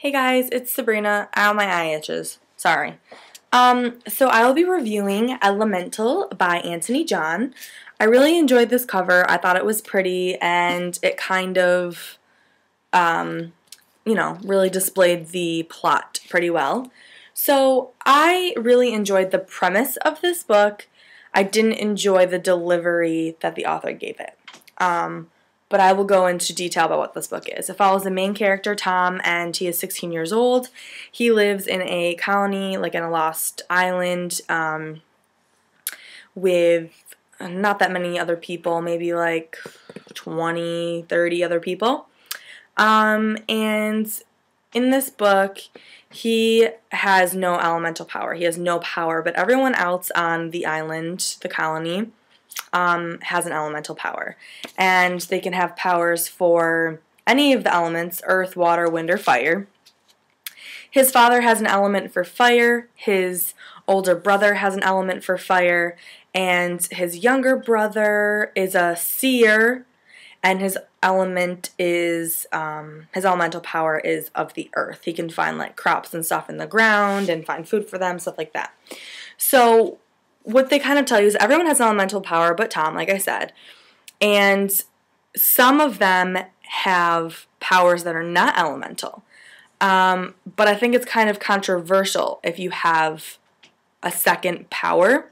Hey guys, it's Sabrina. Ow, my eye itches. Sorry. So I will be reviewing Elemental by Antony John. I really enjoyed this cover. I thought it was pretty and it kind of, really displayed the plot pretty well. So I really enjoyed the premise of this book. I didn't enjoy the delivery that the author gave it. But I will go into detail about what this book is. It follows the main character, Tom, and he is 16 years old. He lives in a colony, like in a lost island, with not that many other people, maybe like 20, 30 other people. And in this book, he has no elemental power. He has no power, but everyone else on the island, the colony, has an elemental power. And they can have powers for any of the elements, earth, water, wind, or fire. His father has an element for fire, his older brother has an element for fire, and his younger brother is a seer, and his element is, his elemental power is of the earth. He can find like crops and stuff in the ground and find food for them, stuff like that. So what they kind of tell you is everyone has an elemental power but Tom, like I said, and some of them have powers that are not elemental. But I think it's kind of controversial if you have a second power,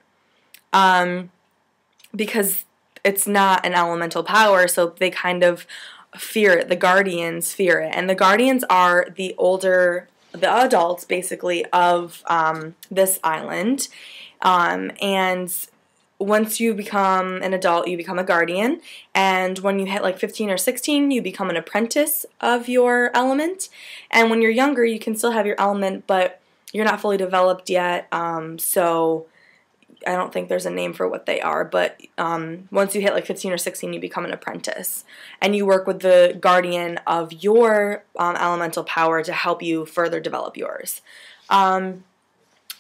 because it's not an elemental power, so they kind of fear it. The guardians fear it, and the guardians are the adults, basically, of this island. And once you become an adult, you become a guardian, and when you hit like 15 or 16, you become an apprentice of your element, and when you're younger, you can still have your element, but you're not fully developed yet, so I don't think there's a name for what they are, but once you hit like 15 or 16, you become an apprentice, and you work with the guardian of your elemental power to help you further develop yours.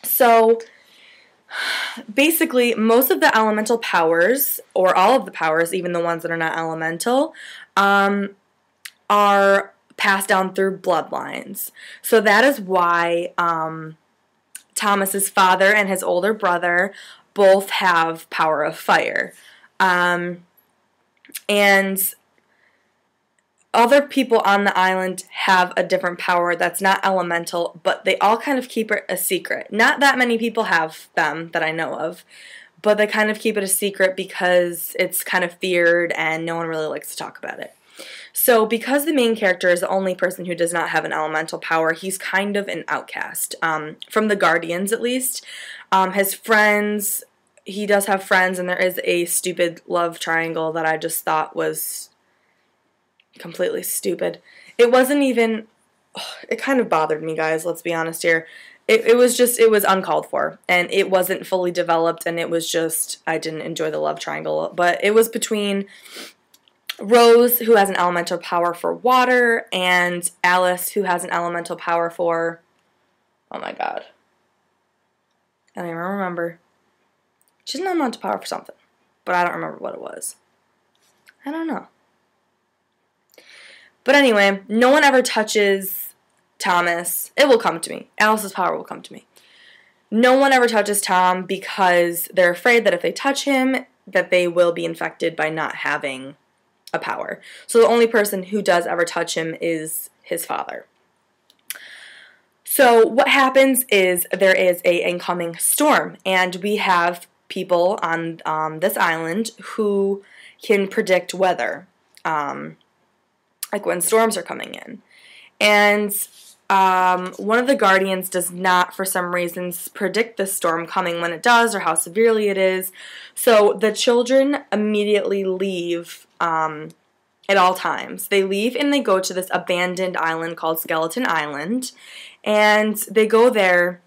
So basically, most of the elemental powers, or all of the powers, even the ones that are not elemental, are passed down through bloodlines. So that is why Thomas's father and his older brother both have power of fire. And other people on the island have a different power that's not elemental, but they all kind of keep it a secret. Not that many people have them that I know of, but they kind of keep it a secret because it's kind of feared and no one really likes to talk about it. So because the main character is the only person who does not have an elemental power, he's kind of an outcast, from the Guardians at least. His friends, he does have friends, and there is a stupid love triangle that I just thought was completely stupid. It wasn't even, it kind of bothered me, guys, let's be honest here. It was uncalled for, and it wasn't fully developed, and it was just, I didn't enjoy the love triangle, but it was between Rose, who has an elemental power for water, and Alice, who has an elemental power for, oh my god, I don't even remember. She has an elemental power for something, but I don't remember what it was. I don't know. But anyway, no one ever touches Thomas. It will come to me. Alice's power will come to me. No one ever touches Tom because they're afraid that if they touch him, that they will be infected by not having a power. So the only person who does ever touch him is his father. So what happens is there is an incoming storm, and we have people on this island who can predict weather, like when storms are coming in. And one of the guardians does not, for some reasons, predict the storm coming when it does or how severely it is. So the children immediately leave at all times. They leave and they go to this abandoned island called Skeleton Island. And they go there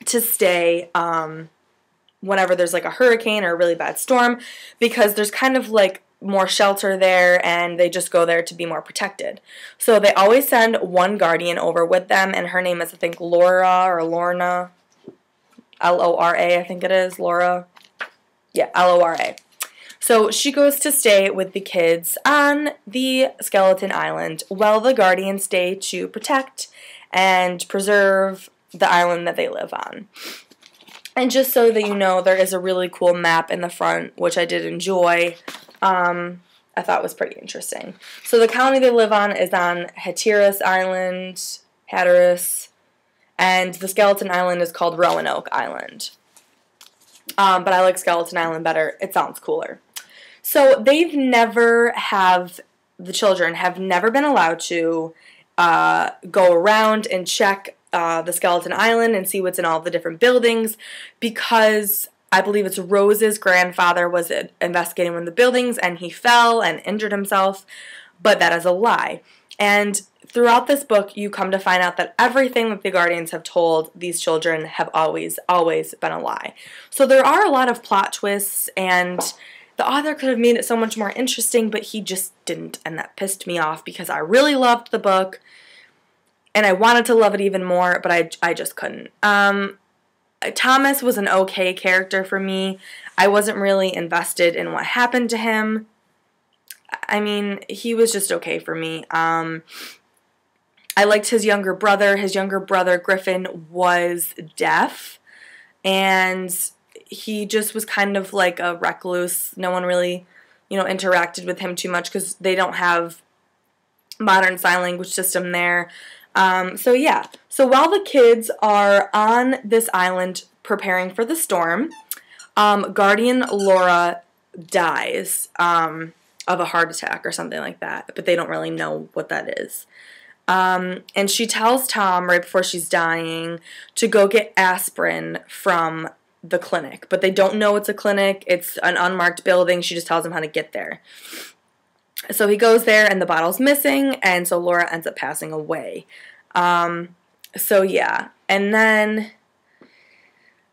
to stay whenever there's like a hurricane or a really bad storm, because there's kind of like more shelter there, and they just go there to be more protected. So they always send one guardian over with them, and her name is, I think, Laura or Lorna. L-O-R-A, I think it is. Laura. Yeah, L-O-R-A. So she goes to stay with the kids on the Skeleton Island while the guardians stay to protect and preserve the island that they live on. And just so that you know, there is a really cool map in the front, which I did enjoy. I thought was pretty interesting. So the county they live on is on Hatteras Island, and the skeleton island is called Roanoke Island. But I like Skeleton Island better. It sounds cooler. So the children have never been allowed to go around and check the Skeleton Island and see what's in all the different buildings, because I believe it's Rose's grandfather was investigating one of the buildings and he fell and injured himself, but that is a lie. And throughout this book, you come to find out that everything that the Guardians have told these children have always been a lie. So there are a lot of plot twists, and the author could have made it so much more interesting, but he just didn't, and that pissed me off because I really loved the book, and I wanted to love it even more, but I just couldn't. Thomas was an okay character for me. I wasn't really invested in what happened to him. I mean, he was just okay for me. I liked his younger brother. His younger brother, Griffin, was deaf, and he just was kind of like a recluse. No one really, interacted with him too much because they don't have modern sign language system there. So while the kids are on this island preparing for the storm, Guardian Laura dies of a heart attack or something like that, but they don't really know what that is. And she tells Tom right before she's dying to go get aspirin from the clinic, but they don't know it's a clinic. It's an unmarked building. She just tells him how to get there. So he goes there, and the bottle's missing, and so Laura ends up passing away. And then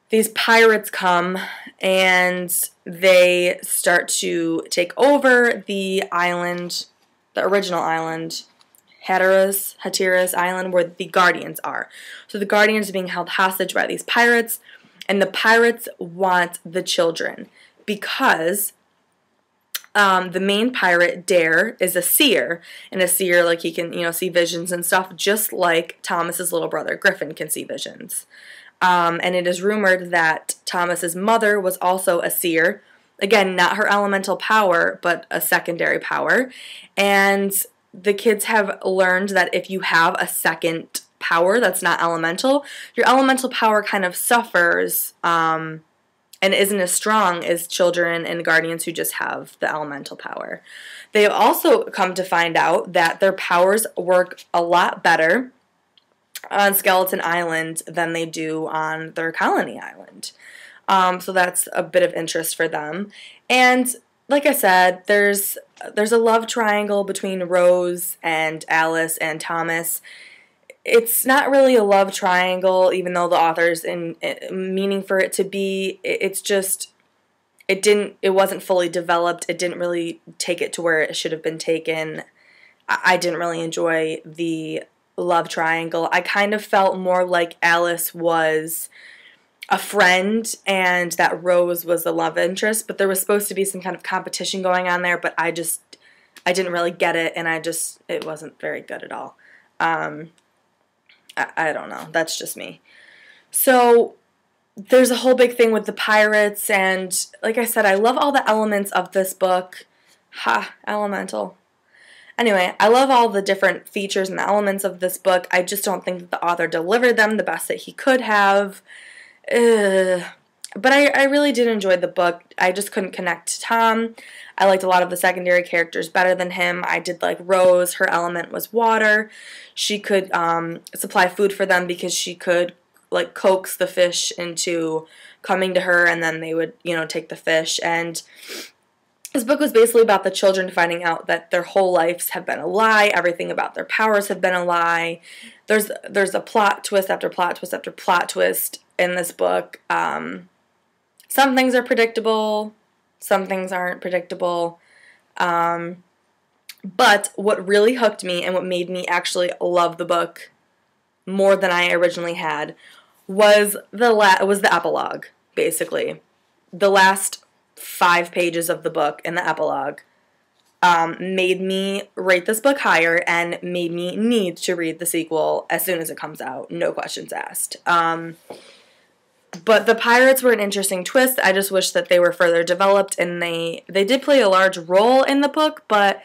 these pirates come, and they start to take over the island, the original island, Hatteras Island, where the Guardians are. So the Guardians are being held hostage by these pirates, and the pirates want the children because the main pirate, Dare, is a seer, and a seer, like, he can, see visions and stuff, just like Thomas's little brother, Griffin, can see visions. And it is rumored that Thomas's mother was also a seer. Again, not her elemental power, but a secondary power. And the kids have learned that if you have a second power that's not elemental, your elemental power kind of suffers, and isn't as strong as children and guardians who just have the elemental power. They have also come to find out that their powers work a lot better on Skeleton Island than they do on their colony island. So that's a bit of interest for them. And like I said, there's a love triangle between Rose and Alice and Thomas. It's not really a love triangle, even though the author's meaning for it to be. It's just, it wasn't fully developed. It didn't really take it to where it should have been taken. I didn't really enjoy the love triangle. I kind of felt more like Alice was a friend and that Rose was the love interest, but there was supposed to be some kind of competition going on there, but I didn't really get it, and it wasn't very good at all. I don't know. That's just me. So there's a whole big thing with the pirates, and like I said, I love all the elements of this book. Elemental. Anyway, I love all the different features and the elements of this book. I just don't think that the author delivered them the best that he could have. But I really did enjoy the book. I just couldn't connect to Tom. I liked a lot of the secondary characters better than him. I did like Rose. Her element was water. She could supply food for them because she could like coax the fish into coming to her, and then they would, take the fish. And this book was basically about the children finding out that their whole lives have been a lie. Everything about their powers have been a lie. There's a plot twist after plot twist after plot twist in this book. Some things are predictable. Some things aren't predictable. But what really hooked me and what made me actually love the book more than I originally had was the epilogue, basically. The last 5 pages of the book and the epilogue made me rate this book higher and made me need to read the sequel as soon as it comes out. No questions asked. But the pirates were an interesting twist. I just wish that they were further developed, and they did play a large role in the book, but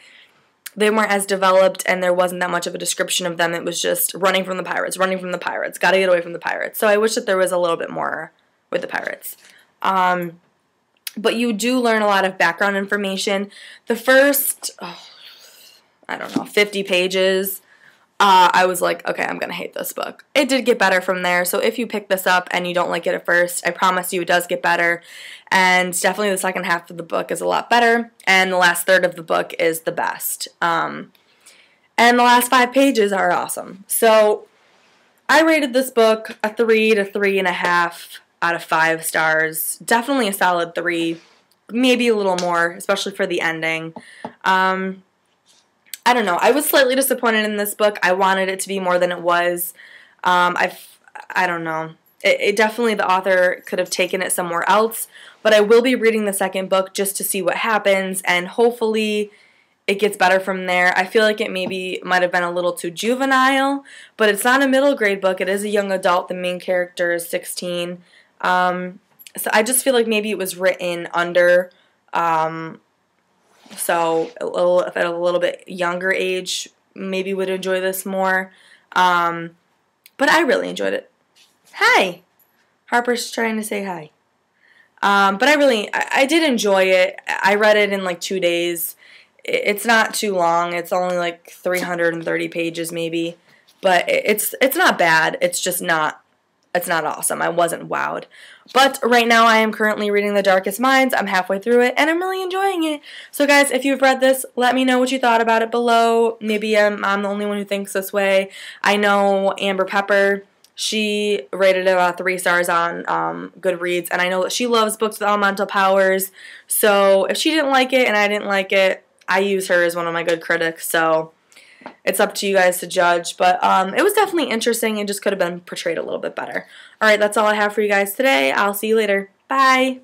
they weren't as developed, and there wasn't that much of a description of them. It was just running from the pirates, gotta get away from the pirates. So I wish that there was a little bit more with the pirates. But you do learn a lot of background information. The first, 50 pages, I was like, okay, I'm going to hate this book. It did get better from there, so if you pick this up and you don't like it at first, I promise you it does get better, and definitely the second half of the book is a lot better, and the last third of the book is the best. And the last 5 pages are awesome. So I rated this book a 3 to 3.5 out of 5 stars. Definitely a solid 3, maybe a little more, especially for the ending. I don't know. I was slightly disappointed in this book. I wanted it to be more than it was. I don't know. It definitely, the author could have taken it somewhere else, but I will be reading the second book just to see what happens, and hopefully it gets better from there. I feel like it maybe might have been a little too juvenile, but it's not a middle grade book. It is a young adult. The main character is 16. So I just feel like maybe it was written under, so at a little bit younger age, maybe would enjoy this more. But I really enjoyed it. Hi! Harper's trying to say hi. But I did enjoy it. I read it in like 2 days. It's not too long. It's only like 330 pages maybe. But it's not bad. It's just not, it's not awesome. I wasn't wowed. But right now I am currently reading The Darkest Minds. I'm halfway through it, and I'm really enjoying it. So guys, if you've read this, let me know what you thought about it below. Maybe I'm the only one who thinks this way. I know Amber Pepper, she rated it about 3 stars on Goodreads, and I know that she loves books with elemental powers. So if she didn't like it and I didn't like it, I use her as one of my good critics. So it's up to you guys to judge, but it was definitely interesting and just could have been portrayed a little bit better. Alright, that's all I have for you guys today. I'll see you later. Bye!